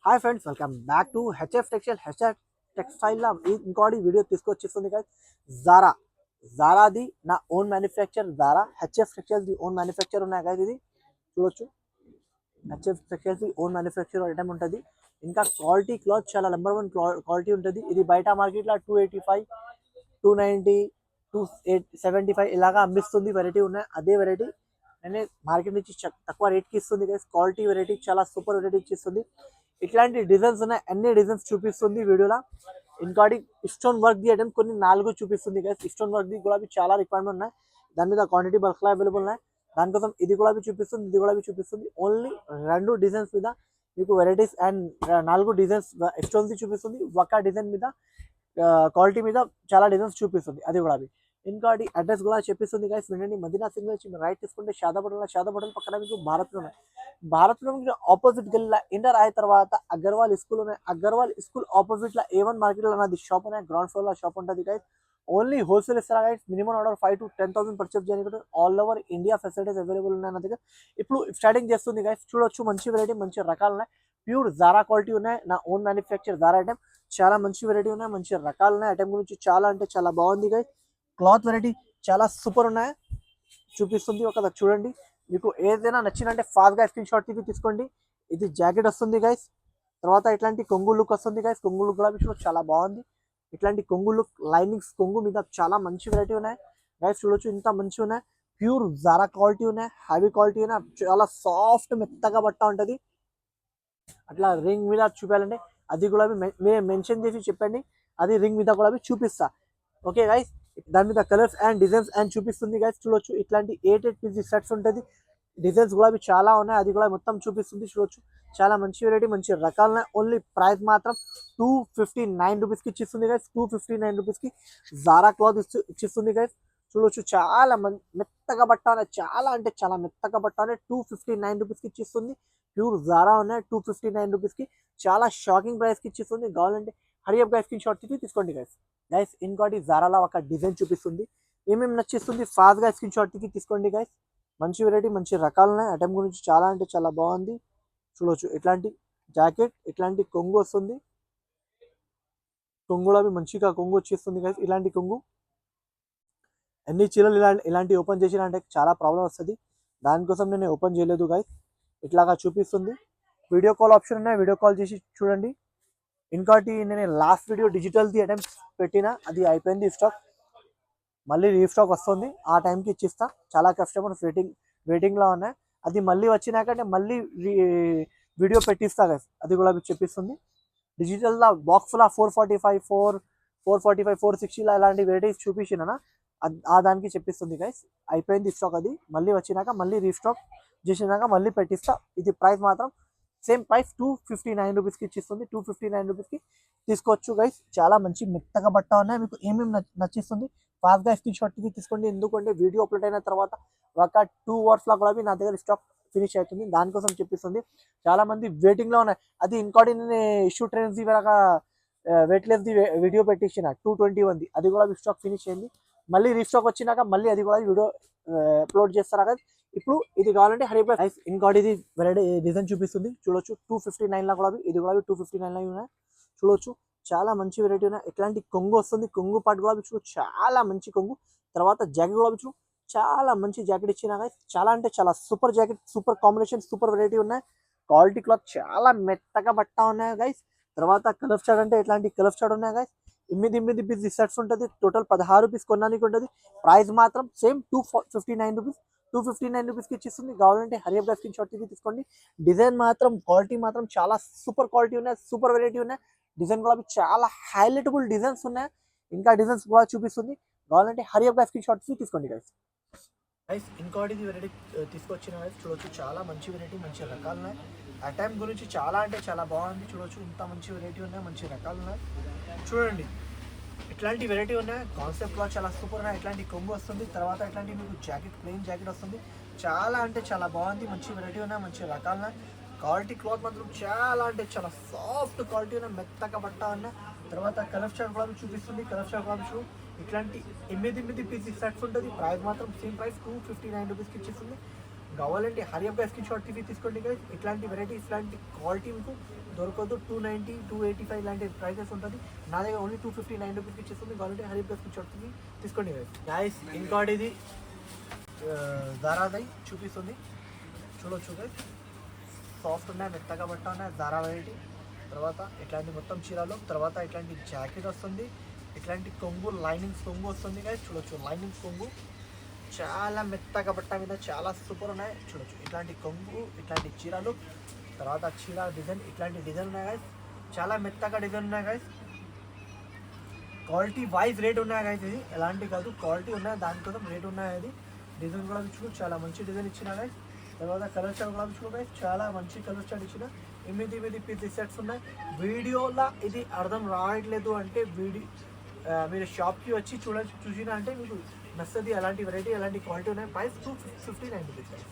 Hi friends, welcome back to HF textile. HF టెక్స్టైల్లో ఇంకోటి video తీసుకొచ్చేస్తుంది గైస్. జారా జారాది నా ఓన్ మ్యానుఫ్యాక్చర్. జారా హెచ్ఎఫ్ టెక్స్టైల్స్ ది ఓన్ మ్యానుఫ్యాక్చర్ ఉన్నాయి గైస్. ఇది చూడొచ్చు, హెచ్ఎఫ్ టెక్స్టైల్స్ ది ఓన్ మ్యానుఫ్యాక్చర్ ఐటమ్ ఉంటుంది. ఇంకా క్వాలిటీ క్లాత్ చాలా నెంబర్ 1 క్వాలిటీ ఉంటుంది. ఇది బయట మార్కెట్లో 285, 290, 275 ఇలాగా అమ్మిస్తుంది. వెరైటీ ఉన్నాయి, అదే వెరైటీ నేను మార్కెట్ నుంచి తక్కువ రేట్కి ఇస్తుంది గైస్. క్వాలిటీ వెరైటీ చాలా సూపర్ వెరైటీ ఇస్తుంది. ఇట్లాంటి డిజైన్స్ ఉన్నాయి, అన్ని డిజైన్స్ చూపిస్తుంది వీడియోలో. ఇంకోటి స్టోన్ వర్క్ ది ఐటమ్ కొన్ని 4 చూపిస్తుంది గైస్. స్టోన్ వర్క్ ది కూడా చాలా రిక్వైర్మెంట్ ఉన్నాయి, దాని మీద క్వాంటిటీ బల్క్లో అవైలబుల్ ఉన్నాయి. దానికోసం ఇది కూడా చూపిస్తుంది, ఇది కూడా చూపిస్తుంది. ఓన్లీ 2 డిజైన్స్ మీద మీకు వెరైటీస్ అండ్ 4 డిజైన్స్ స్టోన్స్ చూపిస్తుంది. ఒక డిజైన్ మీద క్వాలిటీ మీద చాలా డిజైన్స్ చూపిస్తుంది. అది కూడా ఇంకోటి అడ్రస్ కూడా చెప్పిస్తుంది గైస్. వినండి, మదీనా సింగ్ నుంచి మీరు రైట్ తీసుకుంటే షాదాబోటల్ పక్కన మీకు భారత్లో మీకు ఆపోజిట్ గల్లీలో ఎంటర్ అయిన తర్వాత అగర్వాల్ స్కూల్ ఉన్నాయి. అగర్వాల్ స్కూల్ ఆపోజిట్ లో A1 మార్కెట్ లో నాది షాప్ ఉన్నాయి. గ్రౌండ్ ఫ్లోర్ లో షాప్ ఉంటుంది గైస్. ఓన్లీ హోల్సేల్ ఇస్తారా guys. Minimum order 5 to 10,000 purchase చేయడానికి all over India facilities available ఉన్నాయి నా దగ్గర. ఇప్పుడు స్టార్టింగ్ చేస్తుంది గైస్. చూడొచ్చు, మంచి వెరైటీ, మంచి రకాలు ఉన్నాయి. ప్యూర్ జారా క్వాలిటీ ఉన్నాయి. నా ఓన్ మ్యానుఫ్యాక్చర్ జారా ఐటమ్. చాలా మంచి వెరైటీ ఉన్నాయి, మంచి రకాలు ఉన్నాయి. ఐటమ్ గురించి చాలా అంటే చాలా బాగుంది గైస్. క్లాత్ వెరైటీ చాలా సూపర్ ఉన్నాయి, చూపిస్తుంది. ఒక చూడండి, మీకు ఏదైనా నచ్చిందంటే ఫాస్ట్గా స్క్రీన్ షాట్ తీసుకోండి. ఇది జాకెట్ వస్తుంది గైస్. తర్వాత ఇట్లాంటి కొంగు లుక్ వస్తుంది గైస్. కొంగు లుక్ కూడా మీకు చాలా బాగుంది. ఇట్లాంటి కొంగు లుక్ లైనింగ్స్ కొంగు మీద చాలా మంచి వెరైటీ ఉన్నాయి గైస్. చూడొచ్చు, ఇంత మంచిగా ఉన్నాయి. ప్యూర్ జారా క్వాలిటీ ఉన్నాయి, హెవీ క్వాలిటీ ఉన్నాయి. చాలా సాఫ్ట్ మెత్తగా బట్ట ఉంటుంది. అట్లా రింగ్ మీద చూపించాలంటే అది కూడా మేము మెన్షన్ చేసి చెప్పండి, అది రింగ్ మీద కూడా చూపిస్తా. ఓకే గైస్, దాని మీద కలర్స్ అండ్ డిజైన్స్ అండ్ చూపిస్తుంది గైస్. చూడొచ్చు, ఇట్లాంటి 8 పీసీ సెట్స్ ఉంటుంది. డిజైన్స్ కూడా చాలా ఉన్నాయి, అది కూడా మొత్తం చూపిస్తుంది. చూడొచ్చు, చాలా మంచి వెరైటీ, మంచి రకాలు. ఓన్లీ ప్రైస్ మాత్రం 259 రూపీస్కి ఇచ్చిస్తుంది గైస్. 259 రూపీస్కి జారా క్లాత్ ఇచ్చిస్తుంది గైస్. చూడొచ్చు, చాలా మెత్తగా బట్ట ఉన్నాయి. చాలా అంటే చాలా మెత్తగా బట్ట ఉన్నాయి. 259 రూపీస్కి ఇచ్చిస్తుంది. ప్యూర్ జారా ఉన్నాయి. 259 రూపీస్కి చాలా షాకింగ్ ప్రైస్కి ఇచ్చిస్తుంది. కావాలంటే హరియప్ గైస్ స్క్రీన్ షాట్ తీసుకోండి గైస్. గైస్, ఇంకోటి జారాలో ఒక డిజైన్ చూపిస్తుంది. ఏమేమి నచ్చిస్తుంది ఫాస్ట్గా స్క్రీన్ షాట్ తీసుకోండి గైస్. మంచి వెరైటీ, మంచి రకాలు ఉన్నాయి. ఐటమ్ గురించి చాలా అంటే చాలా బాగుంది. చూడవచ్చు, ఇట్లాంటి జాకెట్, ఇట్లాంటి కొంగు వస్తుంది. కొంగులో మంచిగా కొంగు వచ్చేస్తుంది గైస్. ఇలాంటి కొంగు అన్ని చీరలు ఇలాంటి ఓపెన్ చేసిన అంటే చాలా ప్రాబ్లం వస్తుంది. దానికోసం నేను ఓపెన్ చేయలేదు గైస్. ఇట్లాగా చూపిస్తుంది. వీడియో కాల్ ఆప్షన్ ఉన్నాయి, వీడియో కాల్ చేసి చూడండి. ఇంకోటి నేను లాస్ట్ వీడియో డిజిటల్ది ఐటమ్స్ పెట్టిన, అది అయిపోయింది స్టాక్. మళ్ళీ రీస్టాక్ వస్తుంది, ఆ టైంకి ఇచ్చిస్తా. చాలా కస్టమర్స్ వెయిటింగ్లో ఉన్నాయి. అది మళ్ళీ వచ్చినాక మళ్ళీ వీడియో పెట్టిస్తా గైస్. అది కూడా మీకు చెప్పిస్తుంది. డిజిటల్లా బాక్స్లో 445, 460 ఇలాంటి వెరైటీస్ చూపించిన ఆ దానికి చెప్పిస్తుంది గైస్. అయిపోయింది స్టాక్, అది మళ్ళీ వచ్చినాక మళ్ళీ రీస్టాక్ చేసినాక మళ్ళీ పెట్టిస్తా. ఇది ప్రైస్ మాత్రం సేమ్ ప్రైస్ 259 రూపీస్కి ఇచ్చిస్తుంది. 259 రూపీస్కి తీసుకోవచ్చు గైస్. చాలా మంచి మెత్తగా బట్ట ఉన్నాయి. మీకు ఏమేమి నచ్చిస్తుంది ఫాస్ట్గా స్క్రీన్ షాట్ తీసుకోండి. ఎందుకంటే వీడియో అప్లోడ్ అయిన తర్వాత ఒక 2 అవర్స్లో కూడా నా దగ్గర స్టాక్ ఫినిష్ అవుతుంది. దానికోసం చెప్పిస్తుంది. చాలా మంది వెయిటింగ్లో ఉన్నాయి. అది ఇంకోటి నేను ఇష్యూ ట్రైన్స్ వెయిట్లెస్ది వీడియో పెట్టించిన 221ది, అది కూడా స్టాక్ ఫినిష్ అయింది. మళ్ళీ రీస్టాక్ వచ్చినాక మళ్ళీ అది కూడా వీడియో అప్లోడ్ చేస్తారా కదా. ఇప్పుడు ఇది కావాలంటే హరిప్లై ఇంకోటి ఇది వెరైటీ డిజైన్ చూపిస్తుంది. చూడొచ్చు, 259లో కూడా ఇది కూడా 259లో ఉన్నాయి. చూడొచ్చు, చాలా మంచి వెరైటీ ఉన్నాయి. ఎట్లాంటి కొంగు వస్తుంది, కొంగు పాటు కూడా చూడొచ్చు, చాలా మంచి కొంగు. తర్వాత జాకెట్ కూడా చూడు, చాలా మంచి జాకెట్ ఇచ్చిన గైస్. చాలా అంటే చాలా super jacket, super combination, super variety ఉన్నాయి. క్వాలిటీ క్లాత్ చాలా మెత్తగా బట్ట ఉన్నాయి గైస్. తర్వాత కలర్ చార్ట్ అంటే ఇట్లాంటి కలర్ చార్ట్ ఉన్నాయి గైస్. 8 పీస్ సెట్స్ ఉంటుంది. టోటల్ 16 పీస్ కొనడానికి ఉంటుంది. ప్రైస్ మాత్రం సేమ్ 259 రూపీస్. 259 రూపీస్కి ఇచ్చిస్తుంది. కావాలంటే హరియప్ స్క్రీన్ షాట్ తీసుకోండి. డిజైన్ మాత్రం క్వాలిటీ మాత్రం చాలా సూపర్ క్వాలిటీ ఉన్నాయి, సూపర్ వెరైటీ ఉన్నాయి. డిజైన్ కూడా చాలా హైలైటబుల్ డిజైన్స్ ఉన్నాయి. ఇంకా డిజైన్స్ కూడా చూపిస్తుంది. కావాలంటే హరియప్ స్క్రీన్ షాట్ తీసుకోండి గైస్. ఇంకోటి వెరైటీ తీసుకొచ్చిన చూడొచ్చు, చాలా మంచి వెరైటీ, మంచి రకాలు ఉన్నాయి. ఆ టైం గురించి చాలా అంటే చాలా బాగుంది. చూడొచ్చు, ఇంత మంచి వెరైటీ ఉన్నాయి, మంచి రకాలు ఉన్నాయి. చూడండి, ఇట్లాంటి వెరైటీ ఉన్నాయి. కాన్సెప్ట్ కూడా చాలా సూపర్ ఉన్నాయి. ఇట్లాంటి కొంగు వస్తుంది. తర్వాత ఇట్లాంటి మీకు జాకెట్, ప్లెయిన్ జాకెట్ వస్తుంది. చాలా అంటే చాలా బాగుంది. మంచి వెరైటీ ఉన్నాయి, మంచి రకాలు ఉన్నాయి. క్వాలిటీ క్లాత్ మాత్రం చాలా అంటే చాలా సాఫ్ట్ క్వాలిటీ ఉన్నాయి, మెత్తగా బట్ట ఉన్నాయి. తర్వాత కలర్ చార్ట్ కూడా చూపిస్తుంది. కలర్ చార్ట్ కూడా ఇట్లాంటి 8 పీసీ సెట్స్ ఉంటుంది. ప్రైస్ మాత్రం సేమ్ ప్రైస్ 259 రూపీస్కి ఇచ్చేస్తుంది. కావాలంటే హరియప్ స్క్రీన్ షాట్ తీసుకోండి గైస్. ఇట్లాంటి వెరైటీ, ఇట్లాంటి క్వాలిటీ మీకు దొరకదు. 290 285 లాంటి ప్రైజెస్ ఉంటుంది. నా దగ్గర ఓన్లీ 259 రూపీస్కి ఇచ్చేస్తుంది. కావాలంటే హరీ ప్లస్కి చూస్తుంది, తీసుకోండి గైస్. ఇంకోటి ఇది జారాదై చూపిస్తుంది, చూడొచ్చు గైస్. సాఫ్ట్ ఉన్నాయి, మెత్తగా బట్ట ఉన్నాయి, జారా వెరైటీ. తర్వాత ఇట్లాంటి మొత్తం చీరలు, తర్వాత ఇట్లాంటి జాకెట్ వస్తుంది, ఇట్లాంటి కొంగు లైనింగ్స్ కొంగు వస్తుంది గైస్. చూడొచ్చు లైనింగ్స్ కొంగు చాలా మెత్తగా బట్ట మీద చాలా సూపర్ ఉన్నాయి. చూడొచ్చు ఇట్లాంటి కొంగు, ఇట్లాంటి చీరలు, తర్వాత చీర డిజైన్, ఇట్లాంటి డిజైన్ ఉన్నాయి గైస్. చాలా మెత్తగా డిజైన్ ఉన్నాయి గైస్. క్వాలిటీ వైజ్ రేట్ ఉన్నాయి గైస్. ఇది ఎలాంటి కాదు, క్వాలిటీ ఉన్నాయి, దానికోసం రేట్ ఉన్నాయి. అది డిజైన్ కూడా చూడు, చాలా మంచి డిజైన్ ఇచ్చిన గైస్. తర్వాత కలర్ చార్ట్ కూడా చూడు గైస్, చాలా మంచి కలర్ చార్ట్ ఇచ్చిన. 8 పీస్ సెట్స్ ఉన్నాయి. వీడియోలో ఇది అర్థం రావట్లేదు అంటే మీరు షాప్కి వచ్చి చూసినా అంటే మీకు నచ్చది. అలాంటి వెరైటీ, అలాంటి క్వాలిటీ ఉన్నాయి. Price 259 rupees guys.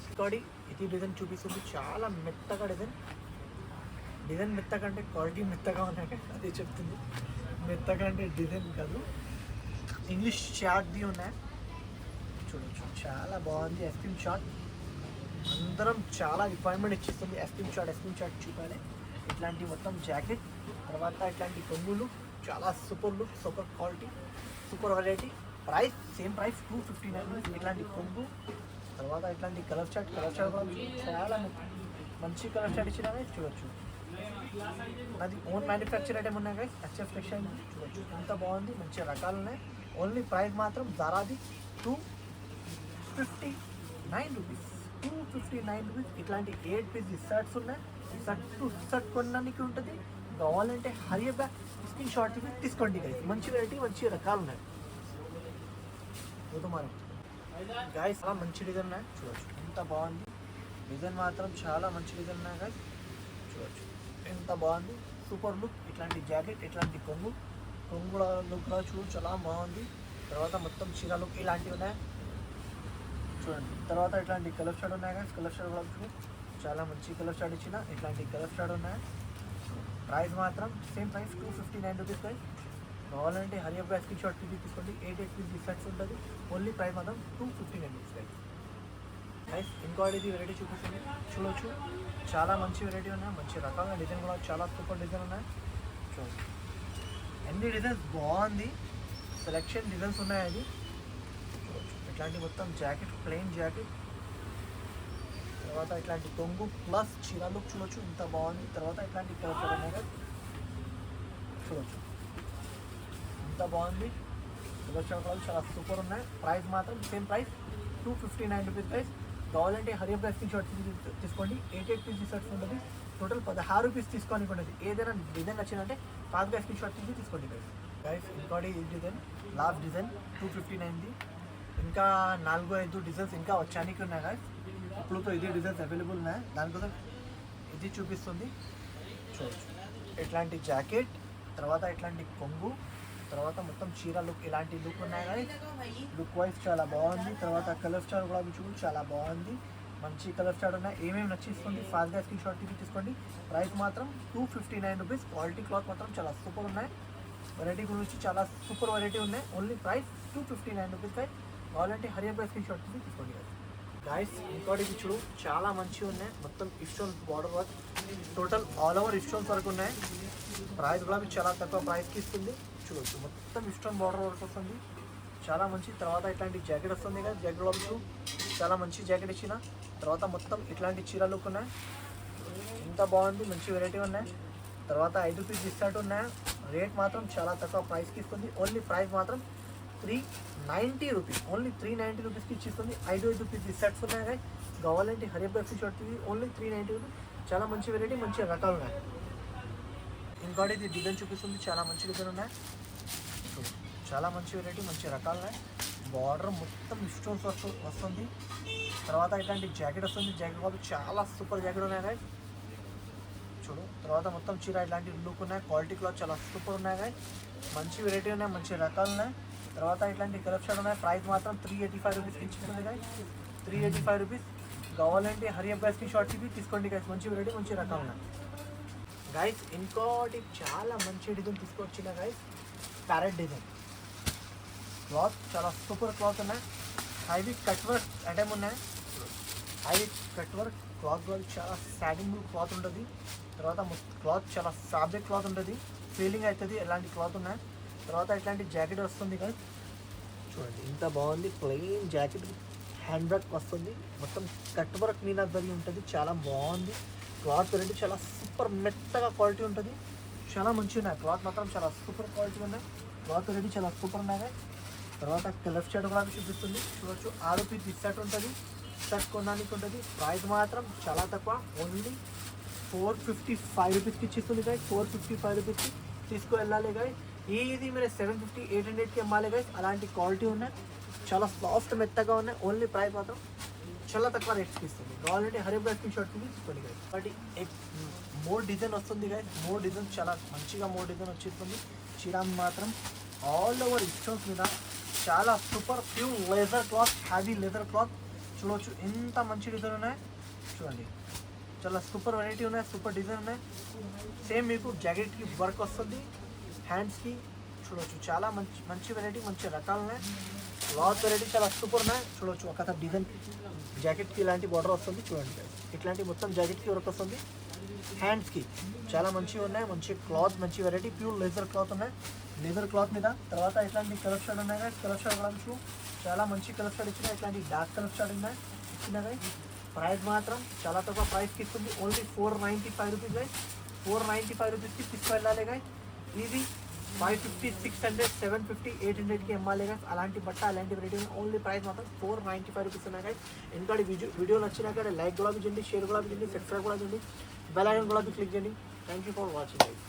ఇంకోటి ఇది డిజైన్ చూపిస్తుంది, చాలా మెత్తగా డిజైన్ మెత్తగా అంటే క్వాలిటీ మెత్తగా ఉన్నాయి, అదే చెప్తుంది. మెత్తగా అంటే డిజైన్ కాదు, ఇంగ్లీష్ చార్ట్ది ఉన్నాయి. చూడొచ్చు చాలా బాగుంది. ఎస్క్రీమ్ చార్ట్ అందరం చాలా రిక్వైర్మెంట్ ఇచ్చేస్తుంది. ఎస్క్రీమ్ చార్ట్ చూపాలి. ఇట్లాంటి మొత్తం జాకెట్, తర్వాత ఇట్లాంటి కొంగులు, చాలా super look, super quality, super variety. Price same price 259. ఇట్లాంటి కొంగు, తర్వాత ఇట్లాంటి కలర్ చార్ట్ కూడా చాలా మంచి కలర్ చార్ట్ ఇచ్చినా చూడొచ్చు. అది ఓన్ మ్యానుఫ్యాక్చర్ ఐటమ్ ఉన్నాయి గైస్. హెచ్ఎఫ్ టెక్స్టైల్ చూడొచ్చు, ఎంత బాగుంది, మంచి రకాలు ఉన్నాయి. ఓన్లీ ప్రైస్ మాత్రం జారాది 259 రూపీస్. 259 రూపీస్. ఇట్లాంటి 8 పీస్ షర్ట్స్ ఉన్నాయి. షర్ట్ కొనడానికి ఉంటుంది. కావాలంటే హరియర్ బ్యాక్ స్క్రీన్ షాట్ తీసుకోండి గైస్. మంచి వెరైటీ, మంచి రకాలు ఉన్నాయి. మనం గాయస్ చాలా మంచి డిజైన్ ఉన్నాయి. చూడొచ్చు ఎంత బాగుంది డిజైన్, మాత్రం చాలా మంచి డిజైన్ ఉన్నాయి గైస్. చూడొచ్చు ఎంత బాగుంది, సూపర్ లుక్. ఇట్లాంటి జాకెట్, ఇట్లాంటి కొంగు లుక్ కూడా చూడు, చాలా బాగుంది. తర్వాత మొత్తం చీర లుక్ ఇలాంటివి ఉన్నాయి చూడండి. తర్వాత ఇట్లాంటి కలర్ షాడ్ ఉన్నాయి గైస్. కలర్ షాడ్ కూడా చూడు, చాలా మంచి కలర్ షాడ్ ఇచ్చిన. ఇట్లాంటి కలర్ షాడ్ ఉన్నాయి. ప్రైస్ మాత్రం సేమ్ ప్రైస్ 259 రూపీస్ గైస్. కావాలంటే హరియర్ బ్యాక్ స్క్రీన్ షాట్ తీసుకోండి. 8 పీస్ సెట్స్ ఉంటుంది. ఓన్లీ ప్రైస్ మాత్రం 259 రూపీస్ గైస్. ఇంకోటి ఇది వెరైటీ చూపిస్తుంది, చూడొచ్చు చాలా మంచి వెరైటీ ఉన్నాయి. మంచి రకాల డిజైన్ కూడా చాలా సూపర్ డిజైన్ ఉన్నాయి. చూడండి అన్ని డిజైన్స్ బాగుంది, సెలెక్షన్ డిజైన్స్ ఉన్నాయి. అది చూడొచ్చు ఇట్లాంటి మొత్తం జాకెట్, ప్లెయిన్ జాకెట్, తర్వాత ఇట్లాంటి కొంగు ప్లస్ చీర లుక్ చూడొచ్చు, ఎంత బాగుంది. తర్వాత ఇట్లాంటి కలర్ ఉన్నాయి కదా, చూడొచ్చు ఎంత బాగుంది. కలర్ కూడా చాలా సూపర్ ఉన్నాయి. ప్రైస్ మాత్రం సేమ్ ప్రైస్ 259 రూపీస్ ప్రైస్. కావాలంటే హరియర్ బ్యాక్ స్క్రీన్ షాట్ తీసుకోండి. 8 పీస్ షర్ట్స్ ఉంటుంది. టోటల్ 16 పీస్ తీసుకోనికి ఉంటుంది. ఏదైనా డిజైన్ నచ్చిందంటే ఫాస్ట్ బ్యాక్ స్క్రీన్ షాట్ తీసుకోండి గైస్. ఇంకోటి ఈ డిజైన్ లాస్ట్ డిజైన్ 259ది. ఇంకా 4-5 డిజైన్స్ ఇంకా వచ్చానికి ఉన్నాయి గైస్. ఇప్పుడుతో ఇది డిజైన్స్ అవైలబుల్ ఉన్నాయి. దానికోసం ఇది చూపిస్తుంది, చూడొచ్చు ఇట్లాంటి జాకెట్, తర్వాత ఇట్లాంటి కొంగు, తర్వాత మొత్తం చీర లుక్, ఇలాంటి లుక్ ఉన్నాయి కానీ లుక్ వైజ్ చాలా బాగుంది. తర్వాత కలర్ స్టార్ కూడా చూడు, చాలా బాగుంది. మంచి కలర్ స్టార్ ఉన్నాయి. ఏమేమి నచ్చిస్తుంది ఫాస్ట్గా స్క్రీన్ షాట్ తీసుకోండి. ప్రైస్ మాత్రం 259 రూపీస్. క్వాలిటీ క్లాత్ మాత్రం చాలా సూపర్ ఉన్నాయి. వెరైటీ గురించి చాలా సూపర్ వెరైటీ ఉన్నాయి. Only price 259 rupees guys. కావాలంటే హరియర్ బ్యాక్ స్క్రీన్ షాట్ తీసుకోండి గైస్. ఇంకోటి చూడు, చాలా మంచిగా ఉన్నాయి. మొత్తం stone border work, total all over stones వరకు ఉన్నాయి. ప్రైస్ కూడా చాలా తక్కువ ప్రైస్కి ఇస్తుంది. చూడొచ్చు మొత్తం ఇస్టోన్ బార్డర్ వర్క్ వస్తుంది, చాలా మంచి. తర్వాత ఇట్లాంటి జాకెట్ వస్తుంది కదా, జాకెట్ కూడా చాలా మంచి జాకెట్ ఇచ్చిన. తర్వాత మొత్తం ఇట్లాంటి చీర లుక్ ఉన్నాయి, ఎంత బాగుంది, మంచి వెరైటీ ఉన్నాయి. తర్వాత 5 పీస్ డిస్కౌంట్ ఉన్నాయి. రేట్ మాత్రం చాలా తక్కువ ప్రైస్కి ఇస్తుంది. ఓన్లీ ప్రైస్ మాత్రం 390 రూపీస్. ఓన్లీ 390 రూపీస్కి ఇస్తుంది. 5 పీస్ సెట్స్ ఉన్నాయి కదా. కావాలంటే హరియర్ బ్యాక్ షాట్ ఓన్లీ 390 రూపీస్. చాలా మంచి వెరైటీ, మంచి రకాలు ఉన్నాయి. ఇంకోటి ఇది డిజైన్ చూపిస్తుంది, చాలా మంచి డిజైన్ ఉన్నాయి. చాలా మంచి వెరైటీ, మంచి రకాలు ఉన్నాయి. బార్డర్ మొత్తం స్టోన్స్ వస్తుంది. తర్వాత ఇట్లాంటి జాకెట్ వస్తుంది. జాకెట్ కూడా చాలా సూపర్ జాకెట్ ఉన్నాయి కదా చూడు. తర్వాత మొత్తం చీర ఇట్లాంటి లుక్ ఉన్నాయి. క్వాలిటీ క్లాత్ చాలా సూపర్ ఉన్నాయి కదా. మంచి వెరైటీ ఉన్నాయి, మంచి రకాలు ఉన్నాయి. తర్వాత ఇట్లాంటి కలర్ షాట్ ఉన్నాయి. ప్రైస్ మాత్రం 385 రూపీస్కి ఇచ్చింది కదా, 385 రూపీస్. కావాలంటే హరియర్ బ్యాక్ స్క్రీన్ షాట్ తీసుకోండి గైస్. మంచి వెరైటీ, మంచి రకాలు ఉన్నాయి గైస్. ఇంకోటి చాలా మంచి డిజైన్ తీసుకొచ్చిన గైస్, ప్యారెట్ డిజైన్. క్లాత్ చాలా సూపర్ క్లాత్ ఉన్నాయి. హైవీ కట్ వర్క్ ఐటమ్ ఉన్నాయి. హైవీ కట్ వర్క్ క్లాత్ కూడా చాలా సాటిన్ క్లాత్ ఉంటుంది. తర్వాత క్లాత్ చాలా ఫ్యాబ్రిక్ క్లాత్ ఉంటుంది, ఫీలింగ్ అవుతుంది ఎలాంటి క్లాత్ ఉన్నాయి. తర్వాత ఇట్లాంటి జాకెట్ వస్తుంది కదా, చూడండి ఇంత బాగుంది. ప్లెయిన్ జాకెట్ హ్యాండ్ వర్క్ వస్తుంది, మొత్తం కట్ వర్క్ మీద జరిగి ఉంటుంది. చాలా బాగుంది క్లాత్ వెరైటీ, చాలా సూపర్ మెత్తగా క్వాలిటీ ఉంటుంది. చాలా మంచిగా ఉన్నాయి క్లాత్ మాత్రం, చాలా సూపర్ క్వాలిటీ ఉన్నాయి. క్లాత్ వెరైటీ చాలా సూపర్ ఉన్నాయి. తర్వాత లెఫ్ట్ సైడ్ కూడా చూపిస్తుంది, చూడొచ్చు. 6 రూపీస్ షర్ట్ ఉంటుంది, షర్ట్ కొనడానికి ఉంటుంది. ప్రైస్ మాత్రం చాలా తక్కువ, ఓన్లీ 455 రూపీస్కి ఇచ్చిస్తుంది గైస్. 455 రూపీస్కి తీసుకు వెళ్ళాలి గైస్. ఇది మీరు 750 800కి అమ్మాలి గైస్. అలాంటి క్వాలిటీ ఉన్నాయి, చాలా సాఫ్ట్ మెత్తగా ఉన్నాయి. ఓన్లీ ప్రైస్ మాత్రం చాలా తక్కువ రేట్స్కి ఇస్తుంది. కావాలంటే హరీ బ్రాస్ షర్ట్ తీసుకోండి గైస్. బట్ మోర్ డిజైన్ వస్తుంది గైస్, మోర్ డిజైన్ చాలా మంచిగా మోర్ డిజైన్ వచ్చేస్తుంది. చీరాన్ మాత్రం ఆల్ ఓవర్ స్టోన్స్ మీద చాలా super pure leather cloth, heavy leather cloth. చూడవచ్చు ఎంత మంచి డిజైన్ ఉన్నాయి, చూడండి చాలా సూపర్ వెరైటీ ఉన్నాయి, సూపర్ డిజైన్ ఉన్నాయి. సేమ్ మీకు జాకెట్కి వర్క్ వస్తుంది, హ్యాండ్స్కి చూడవచ్చు. చాలా మంచి మంచి వెరైటీ, మంచి రకాలు ఉన్నాయి. క్లాత్ వెరైటీ చాలా సూపర్ ఉన్నాయి. చూడవచ్చు ఒక డిజైన్ జాకెట్కి ఇలాంటి బార్డర్ వస్తుంది, చూడండి ఇట్లాంటి మొత్తం జాకెట్కి వర్క్ వస్తుంది. హ్యాండ్స్కి చాలా మంచిగా ఉన్నాయి, మంచి క్లాత్, మంచి వెరైటీ ప్యూర్ లెదర్ క్లాత్ ఉన్నాయి, లెదర్ క్లాత్ మీద. తర్వాత ఇట్లాంటి కలర్ షార్ట్ ఉన్నాయి కదా, కలర్ షార్ట్ కూడా చాలా మంచి కలర్ షార్ట్ ఇచ్చినాయి. ఇట్లాంటి డార్క్ కలర్ షార్ట్ ఉన్నాయి ఇచ్చినాయి. ప్రైస్ మాత్రం చాలా తక్కువ ప్రైస్కి ఇస్తుంది, ఓన్లీ 495 రూపీస్ గైస్. 495 రూపీస్కి తీసుకువెళ్ళాలి గైస్. ఇది 550 600 750 800కి అమ్మాలి గైస్. అలాంటి బట్ట అలాంటి వెరైటీ ఓన్లీ ప్రైస్ మాత్రం 495 రూపీస్ ఉన్నాయి గైస్. ఎందుకంటే వీడియో నచ్చినాక లైక్ కూడా చేయండి, షేర్ కూడా చేయండి, సబ్స్క్రైబ్ కూడా చేయండి, బెల్ ఐకాన్ కూడా క్లిక్ చేయండి. Thank you for watching guys.